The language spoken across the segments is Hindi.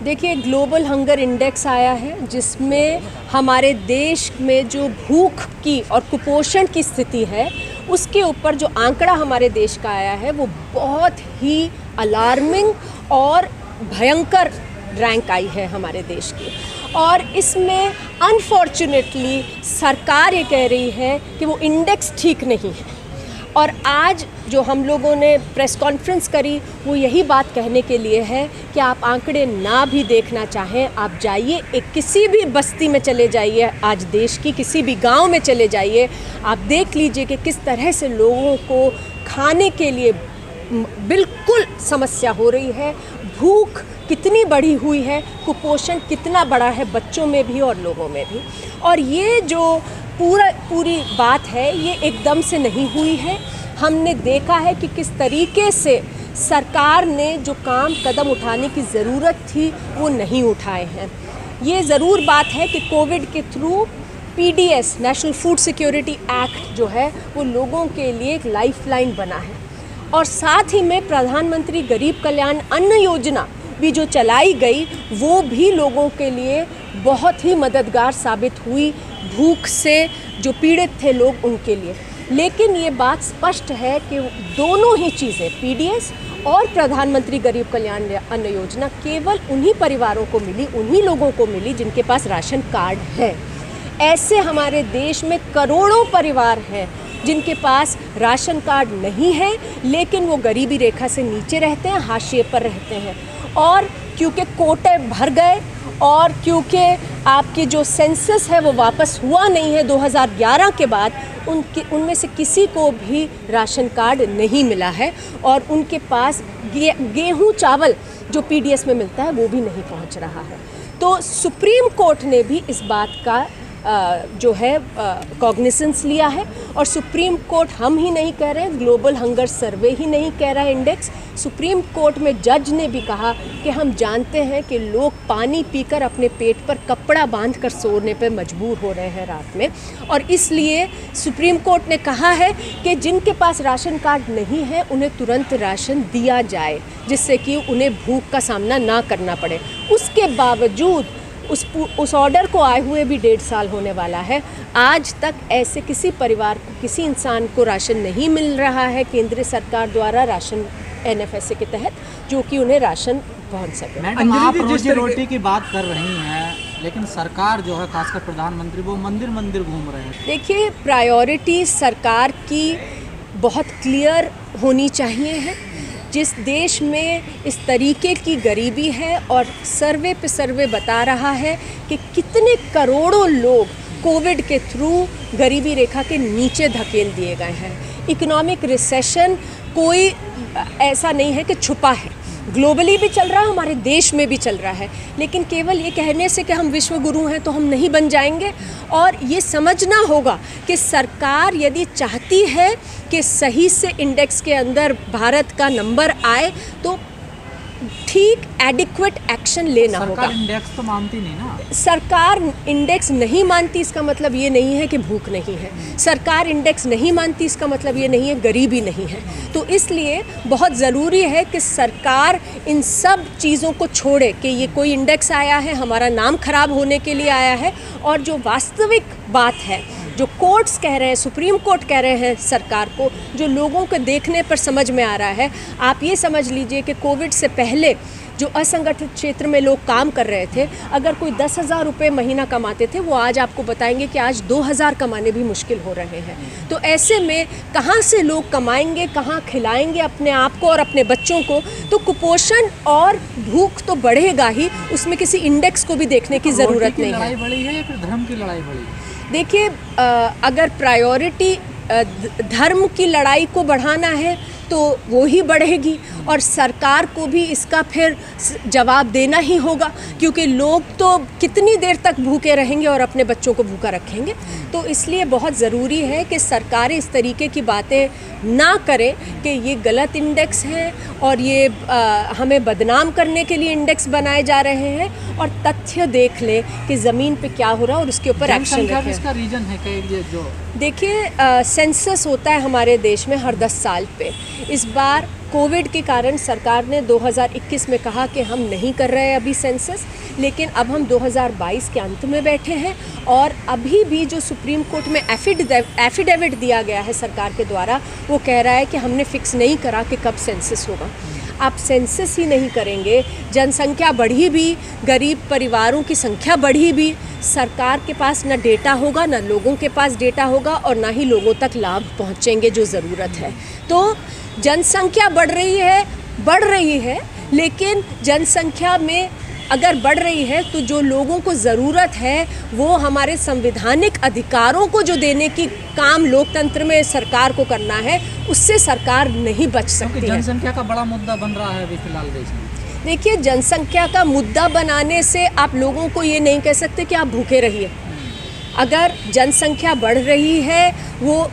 देखिए, ग्लोबल हंगर इंडेक्स आया है जिसमें हमारे देश में जो भूख की और कुपोषण की स्थिति है उसके ऊपर जो आंकड़ा हमारे देश का आया है वो बहुत ही अलार्मिंग और भयंकर रैंक आई है हमारे देश की। और इसमें अनफॉर्चुनेटली सरकार ये कह रही है कि वो इंडेक्स ठीक नहीं है। और आज जो हम लोगों ने प्रेस कॉन्फ्रेंस करी वो यही बात कहने के लिए है कि आप आंकड़े ना भी देखना चाहें, आप जाइए एक किसी भी बस्ती में चले जाइए, आज देश की किसी भी गांव में चले जाइए, आप देख लीजिए कि किस तरह से लोगों को खाने के लिए बिल्कुल समस्या हो रही है, भूख कितनी बढ़ी हुई है, कुपोषण कितना बड़ा है बच्चों में भी और लोगों में भी। और ये जो पूरी बात है ये एकदम से नहीं हुई है। हमने देखा है कि किस तरीके से सरकार ने जो कदम उठाने की ज़रूरत थी वो नहीं उठाए हैं। ये ज़रूर बात है कि कोविड के through PDS national food security act जो है वो लोगों के लिए एक लाइफलाइन बना है। और साथ ही में प्रधानमंत्री गरीब कल्याण अन्न योजना भी जो चलाई गई वो भी लोगों के लिए बहुत ही मददगार साबित हुई, भूख से जो पीड़ित थे लोग उनके लिए। लेकिन ये बात स्पष्ट है कि दोनों ही चीज़ें PDS और प्रधानमंत्री गरीब कल्याण अन्न योजना केवल उन्हीं परिवारों को मिली, उन्हीं लोगों को मिली जिनके पास राशन कार्ड है। ऐसे हमारे देश में करोड़ों परिवार हैं जिनके पास राशन कार्ड नहीं है लेकिन वो गरीबी रेखा से नीचे रहते हैं, हाशिए पर रहते हैं। और क्योंकि कोटे भर गए और क्योंकि आपकी जो सेंसस है वो वापस हुआ नहीं है 2011 के बाद, उनमें से किसी को भी राशन कार्ड नहीं मिला है और उनके पास गेहूं चावल जो PDS में मिलता है वो भी नहीं पहुंच रहा है। तो सुप्रीम कोर्ट ने भी इस बात का जो है कॉग्निसेंस लिया है। और सुप्रीम कोर्ट हम ही नहीं कह रहे, ग्लोबल हंगर सर्वे ही नहीं कह रहा है इंडेक्स, सुप्रीम कोर्ट में जज ने भी कहा कि हम जानते हैं कि लोग पानी पीकर अपने पेट पर कपड़ा बांध कर सोने पर मजबूर हो रहे हैं रात में। और इसलिए सुप्रीम कोर्ट ने कहा है कि जिनके पास राशन कार्ड नहीं है उन्हें तुरंत राशन दिया जाए जिससे कि उन्हें भूख का सामना ना करना पड़े। उसके बावजूद उस ऑर्डर को आए हुए भी 1.5 साल होने वाला है, आज तक ऐसे किसी परिवार को, किसी इंसान को राशन नहीं मिल रहा है केंद्र सरकार द्वारा राशन NFSA के तहत जो कि उन्हें राशन पहुंच सके। मैडम, आप रोजी रोटी की बात कर रही हैं लेकिन सरकार जो है खासकर प्रधानमंत्री वो मंदिर मंदिर घूम रहे हैं। देखिए, प्रायोरिटी सरकार की बहुत क्लियर होनी चाहिए है। जिस देश में इस तरीके की गरीबी है और सर्वे पे सर्वे बता रहा है कि कितने करोड़ों लोग कोविड के थ्रू गरीबी रेखा के नीचे धकेल दिए गए हैं। इकोनॉमिक रिसेशन कोई ऐसा नहीं है कि छुपा है, ग्लोबली भी चल रहा है, हमारे देश में भी चल रहा है। लेकिन केवल ये कहने से कि हम विश्व गुरु हैं तो हम नहीं बन जाएंगे। और ये समझना होगा कि सरकार यदि चाहती है कि सही से इंडेक्स के अंदर भारत का नंबर आए तो ठीक एडिक्वेट एक्शन लेना होगा। सरकार इंडेक्स तो मानती नहीं ना। सरकार इंडेक्स नहीं मानती इसका मतलब ये नहीं है कि भूख नहीं है। सरकार इंडेक्स नहीं मानती इसका मतलब ये नहीं है गरीबी नहीं है। तो इसलिए बहुत ज़रूरी है कि सरकार इन सब चीज़ों को छोड़े कि ये कोई इंडेक्स आया है, हमारा नाम खराब होने के लिए आया है। और जो वास्तविक बात है, जो कोर्ट्स कह रहे हैं, सुप्रीम कोर्ट कह रहे हैं सरकार को, जो लोगों को देखने पर समझ में आ रहा है। आप ये समझ लीजिए कि कोविड से पहले जो असंगठित क्षेत्र में लोग काम कर रहे थे, अगर कोई 10,000 रुपये महीना कमाते थे वो आज आपको बताएंगे कि आज 2,000 कमाने भी मुश्किल हो रहे हैं। तो ऐसे में कहाँ से लोग कमाएंगे, कहाँ खिलाएंगे अपने आप को और अपने बच्चों को? तो कुपोषण और भूख तो बढ़ेगा ही, उसमें किसी इंडेक्स को भी देखने की ज़रूरत नहीं है। लड़ाई बड़ी है या फिर धर्म की लड़ाई बड़ी है? देखिए, अगर प्रायोरिटी धर्म की लड़ाई को बढ़ाना है तो वो ही बढ़ेगी और सरकार को भी इसका फिर जवाब देना ही होगा, क्योंकि लोग तो कितनी देर तक भूखे रहेंगे और अपने बच्चों को भूखा रखेंगे। तो इसलिए बहुत ज़रूरी है कि सरकारें इस तरीके की बातें ना करें कि ये गलत इंडेक्स हैं और ये हमें बदनाम करने के लिए इंडेक्स बनाए जा रहे हैं। और तथ्य देख ले कि ज़मीन पे क्या हो रहा है और उसके ऊपर एक्शन जनसंख्या भी रखें। इसका रीजन है क्या जो देखिए, सेंसस होता है हमारे देश में हर 10 साल पे। इस बार कोविड के कारण सरकार ने 2021 में कहा कि हम नहीं कर रहे हैं अभी सेंसस, लेकिन अब हम 2022 के अंत में बैठे हैं और अभी भी जो सुप्रीम कोर्ट में एफिडेविट दिया गया है सरकार के द्वारा, वो कह रहा है कि हमने फिक्स नहीं करा कि कब सेंसस होगा। आप सेंसस ही नहीं करेंगे, जनसंख्या बढ़ी भी, गरीब परिवारों की संख्या बढ़ी भी, सरकार के पास ना डेटा होगा, ना लोगों के पास डेटा होगा और ना ही लोगों तक लाभ पहुंचेंगे जो ज़रूरत है। तो जनसंख्या बढ़ रही है, लेकिन जनसंख्या में अगर बढ़ रही है तो जो लोगों को ज़रूरत है वो हमारे संवैधानिक अधिकारों को जो देने की काम लोकतंत्र में सरकार को करना है, उससे सरकार नहीं बच सकती है। जनसंख्या का बड़ा मुद्दा बन रहा है अभी फिलहाल देश में। देखिए, जनसंख्या का मुद्दा बनाने से आप लोगों को ये नहीं कह सकते कि आप भूखे रहिए। अगर जनसंख्या बढ़ रही है वो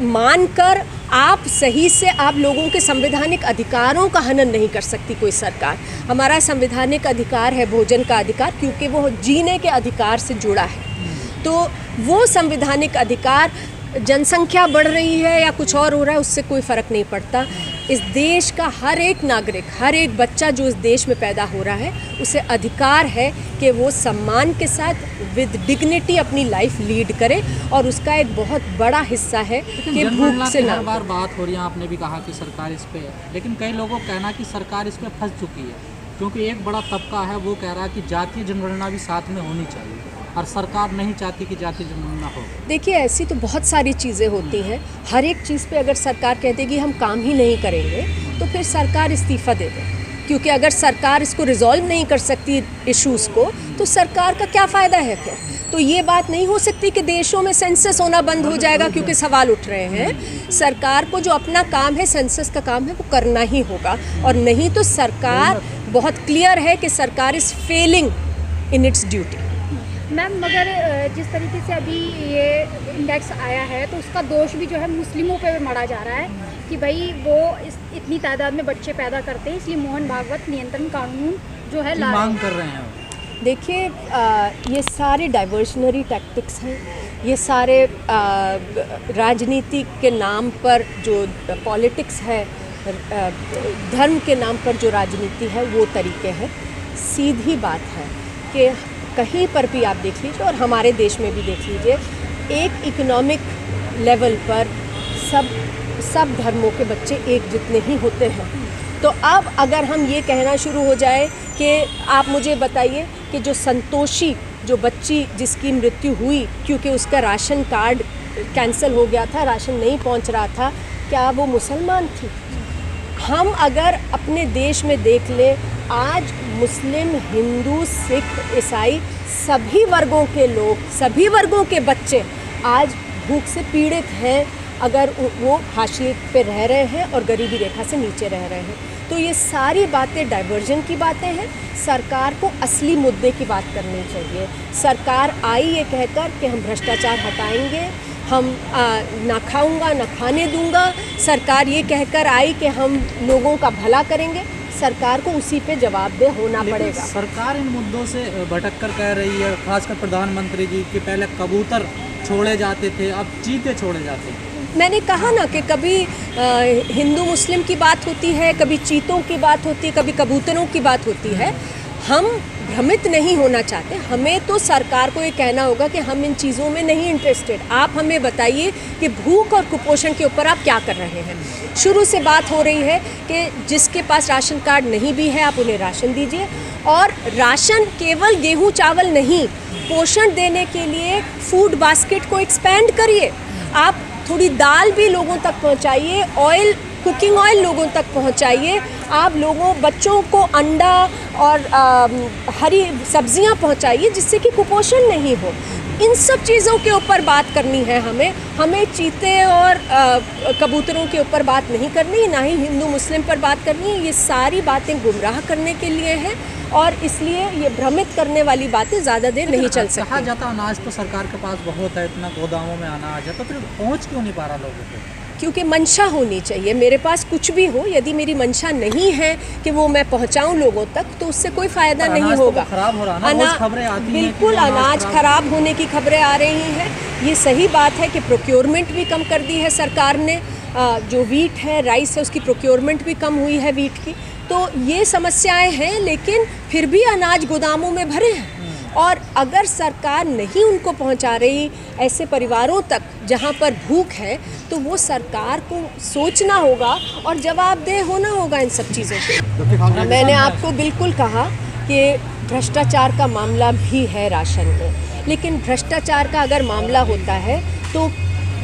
मानकर आप सही से आप लोगों के संवैधानिक अधिकारों का हनन नहीं कर सकती कोई सरकार। हमारा संवैधानिक अधिकार है भोजन का अधिकार, क्योंकि वो जीने के अधिकार से जुड़ा है। तो वो संवैधानिक अधिकार, जनसंख्या बढ़ रही है या कुछ और हो रहा है, उससे कोई फ़र्क नहीं पड़ता। इस देश का हर एक नागरिक, हर एक बच्चा जो इस देश में पैदा हो रहा है, उसे अधिकार है कि वो सम्मान के साथ विद डिग्निटी अपनी लाइफ लीड करे, और उसका एक बहुत बड़ा हिस्सा है कि भूख से ना। हर बार बात हो रही है, आपने भी कहा कि सरकार इस पे, लेकिन कई लोगों का कहना कि सरकार इस पे फंस चुकी है, क्योंकि एक बड़ा तबका है वो कह रहा है कि जातीय जनगणना भी साथ में होनी चाहिए और सरकार नहीं चाहती कि जातीय जनगणना हो। देखिए, ऐसी तो बहुत सारी चीज़ें होती हैं। हर एक चीज़ पे अगर सरकार कह देगी हम काम ही नहीं करेंगे, तो फिर सरकार इस्तीफ़ा दे दे, क्योंकि अगर सरकार इसको रिजॉल्व नहीं कर सकती इश्यूज़ को, तो सरकार का क्या फ़ायदा है फिर। तो ये बात नहीं हो सकती कि देशों में सेंसस होना बंद हो जाएगा क्योंकि सवाल उठ रहे हैं। सरकार को जो अपना काम है, सेंसस का काम है, वो करना ही होगा, और नहीं तो सरकार बहुत क्लियर है कि सरकार is Fehling in its duty. Ma'am, मगर जिस तरीके से अभी ये इंडेक्स आया है तो उसका दोष भी जो है मुस्लिमों पे मढ़ा जा रहा है कि भाई वो इतनी तादाद में बच्चे पैदा करते हैं, इसलिए मोहन भागवत नियंत्रण कानून जो है मांग कर रहे हैं। देखिए, ये सारे डाइवर्शनरी टैक्टिक्स हैं, ये सारे राजनीति के नाम पर जो पॉलिटिक्स है, धर्म के नाम पर जो राजनीति है, वो तरीके हैं। सीधी बात है कि कहीं पर भी आप देख लीजिए, और हमारे देश में भी देख लीजिए, एक इकोनॉमिक लेवल पर सब धर्मों के बच्चे एक जितने ही होते हैं। तो अब अगर हम ये कहना शुरू हो जाए कि आप मुझे बताइए कि जो संतोषी, जो बच्ची जिसकी मृत्यु हुई क्योंकि उसका राशन कार्ड कैंसिल हो गया था, राशन नहीं पहुंच रहा था, क्या वो मुसलमान थी? हम अगर अपने देश में देख ले, आज मुस्लिम, हिंदू, सिख, ईसाई, सभी वर्गों के लोग, सभी वर्गों के बच्चे आज भूख से पीड़ित हैं, अगर वो हाशिए पे रह रहे हैं और गरीबी रेखा से नीचे रह रहे हैं। तो ये सारी बातें डाइवर्जन की बातें हैं। सरकार को असली मुद्दे की बात करनी चाहिए। सरकार आई ये कहकर कि हम भ्रष्टाचार हटाएंगे, हम ना खाऊंगा ना खाने दूंगा, सरकार ये कहकर आई कि हम लोगों का भला करेंगे, सरकार को उसी पे जवाबदेह होना पड़ेगा। सरकार इन मुद्दों से भटक कर कह रही है, खासकर प्रधानमंत्री जी, कि पहले कबूतर छोड़े जाते थे, अब चीते छोड़े जाते हैं। मैंने कहा ना कि कभी हिंदू मुस्लिम की बात होती है, कभी चीतों की बात होती है, कभी कबूतरों की बात होती है। हम भ्रमित नहीं होना चाहते, हमें तो सरकार को ये कहना होगा कि हम इन चीज़ों में नहीं इंटरेस्टेड। आप हमें बताइए कि भूख और कुपोषण के ऊपर आप क्या कर रहे हैं। शुरू से बात हो रही है कि जिसके पास राशन कार्ड नहीं भी है आप उन्हें राशन दीजिए, और राशन केवल गेहूं चावल नहीं, पोषण देने के लिए फूड बास्केट को एक्सपेंड करिए। आप थोड़ी दाल भी लोगों तक पहुंचाइए, ऑयल, कुकिंग ऑयल लोगों तक पहुंचाइए। आप बच्चों को अंडा और हरी सब्जियां पहुंचाइए जिससे कि कुपोषण नहीं हो। इन सब चीज़ों के ऊपर बात करनी है हमें चीते और कबूतरों के ऊपर बात नहीं करनी, ना ही हिंदू मुस्लिम पर बात करनी है। ये सारी बातें गुमराह करने के लिए हैं, और इसलिए ये भ्रमित करने वाली बातें ज़्यादा देर नहीं चल सकती। कहा जाता अनाज तो सरकार के पास बहुत है, इतना गोदामों में अनाज है, तो फिर पहुंच क्यों नहीं पा रहा लोगों को? क्योंकि मंशा होनी चाहिए। मेरे पास कुछ भी हो, यदि मेरी मंशा नहीं है कि वो मैं पहुंचाऊं लोगों तक, तो उससे कोई फ़ायदा नहीं होगा। खराब हो रहा है ना, रोज खबरें आती हैं बिल्कुल, अनाज खराब होने की खबरें आ रही हैं। ये सही बात है कि प्रोक्योरमेंट भी कम कर दी है सरकार ने। जो वीट है, राइस है, उसकी प्रोक्योरमेंट भी कम हुई है वीट की। तो ये समस्याएं हैं, लेकिन फिर भी अनाज गोदामों में भरे हैं। और अगर सरकार नहीं उनको पहुंचा रही ऐसे परिवारों तक जहां पर भूख है, तो वो सरकार को सोचना होगा और जवाबदेह होना होगा इन सब चीज़ों के। मैंने आपको बिल्कुल कहा कि भ्रष्टाचार का मामला भी है राशन में, लेकिन भ्रष्टाचार का अगर मामला होता है तो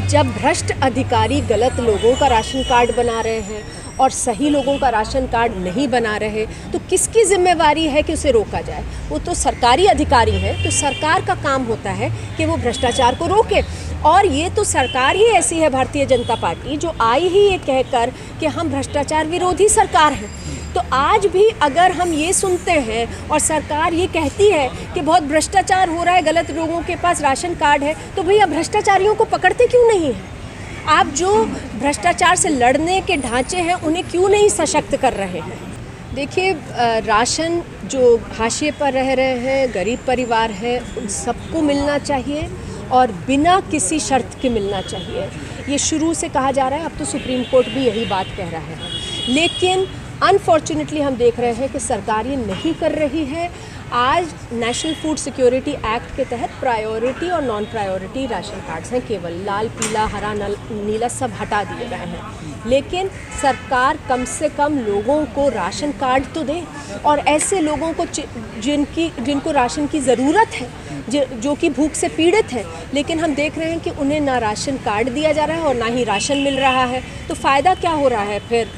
जब भ्रष्ट अधिकारी गलत लोगों का राशन कार्ड बना रहे हैं और सही लोगों का राशन कार्ड नहीं बना रहे, तो किसकी जिम्मेवारी है कि उसे रोका जाए? वो तो सरकारी अधिकारी हैं, तो सरकार का काम होता है कि वो भ्रष्टाचार को रोके। और ये तो सरकार ही ऐसी है, भारतीय जनता पार्टी, जो आई ही ये कहकर कि हम भ्रष्टाचार विरोधी सरकार हैं। तो आज भी अगर हम ये सुनते हैं और सरकार ये कहती है कि बहुत भ्रष्टाचार हो रहा है, गलत लोगों के पास राशन कार्ड है, तो भैया भ्रष्टाचारियों को पकड़ते क्यों नहीं हैं? आप जो भ्रष्टाचार से लड़ने के ढांचे हैं, उन्हें क्यों नहीं सशक्त कर रहे हैं? देखिए, राशन जो हाशिए पर रह रहे हैं, गरीब परिवार है, उन सबको मिलना चाहिए और बिना किसी शर्त के मिलना चाहिए। ये शुरू से कहा जा रहा है, अब तो सुप्रीम कोर्ट भी यही बात कह रहा है। लेकिन अनफॉर्चुनेटली हम देख रहे हैं कि सरकार ये नहीं कर रही है। आज नेशनल फूड सिक्योरिटी एक्ट के तहत प्रायोरिटी और नॉन प्रायोरिटी राशन कार्ड्स हैं, केवल लाल, पीला, हरा, नीला सब हटा दिए गए हैं। लेकिन सरकार कम से कम लोगों को राशन कार्ड तो दे, और ऐसे लोगों को जिनको राशन की ज़रूरत है, जो कि भूख से पीड़ित हैं, लेकिन हम देख रहे हैं कि उन्हें ना राशन कार्ड दिया जा रहा है और ना ही राशन मिल रहा है। तो फ़ायदा क्या हो रहा है फिर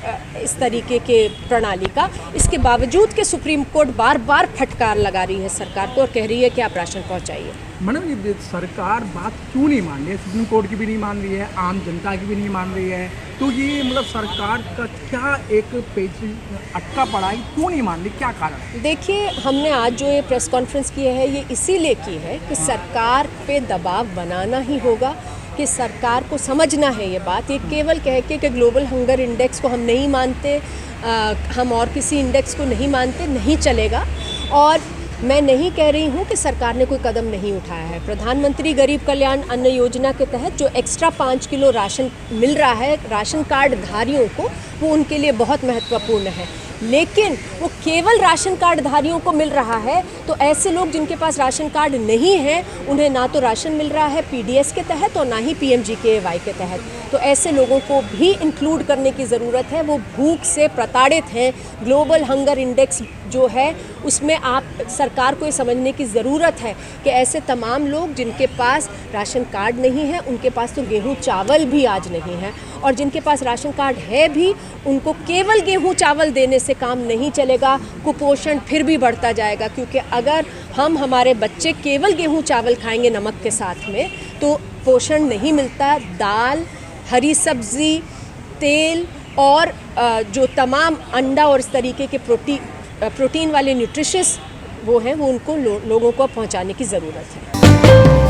इस तरीके के प्रणाली का? इसके बावजूद कि सुप्रीम कोर्ट बार बार फटकार लगा रही है सरकार को और कह रही है कि आप राशन पहुंचाइए। मैडम, ये सरकार बात क्यों नहीं मान रही है? सुप्रीम कोर्ट की भी नहीं मान रही है, आम जनता की भी नहीं मान रही है, तो ये मतलब सरकार का क्या एक पेज अटका पड़ा है, क्यों नहीं मान रही, क्या कारण? देखिए, हमने आज जो ये प्रेस कॉन्फ्रेंस की है, ये इसीलिए की है कि सरकार पे दबाव बनाना ही होगा, कि सरकार को समझना है ये बात। ये केवल कह के कि ग्लोबल हंगर इंडेक्स को हम नहीं मानते, हम और किसी इंडेक्स को नहीं मानते, नहीं चलेगा। और मैं नहीं कह रही हूँ कि सरकार ने कोई कदम नहीं उठाया है। प्रधानमंत्री गरीब कल्याण अन्न योजना के तहत जो एक्स्ट्रा 5 किलो राशन मिल रहा है राशन कार्ड धारियों को, वो उनके लिए बहुत महत्वपूर्ण है। लेकिन वो केवल राशन कार्ड धारियों को मिल रहा है, तो ऐसे लोग जिनके पास राशन कार्ड नहीं है, उन्हें ना तो राशन मिल रहा है पीडीएस के तहत और ना ही पीएमजीकेवाई के तहत। तो ऐसे लोगों को भी इंक्लूड करने की ज़रूरत है। वो भूख से प्रताड़ित हैं। ग्लोबल हंगर इंडेक्स जो है, उसमें आप सरकार को ये समझने की ज़रूरत है कि ऐसे तमाम लोग जिनके पास राशन कार्ड नहीं है, उनके पास तो गेहूँ चावल भी आज नहीं है, और जिनके पास राशन कार्ड है भी, उनको केवल गेहूँ चावल देने से काम नहीं चलेगा। कुपोषण फिर भी बढ़ता जाएगा, क्योंकि अगर हम हमारे बच्चे केवल गेहूँ चावल खाएंगे नमक के साथ में, तो पोषण नहीं मिलता। दाल, हरी सब्ज़ी, तेल और जो तमाम अंडा और इस तरीके के प्रोटीन वाले न्यूट्रिशस वो हैं, वो उनको लोगों को पहुंचाने की ज़रूरत है।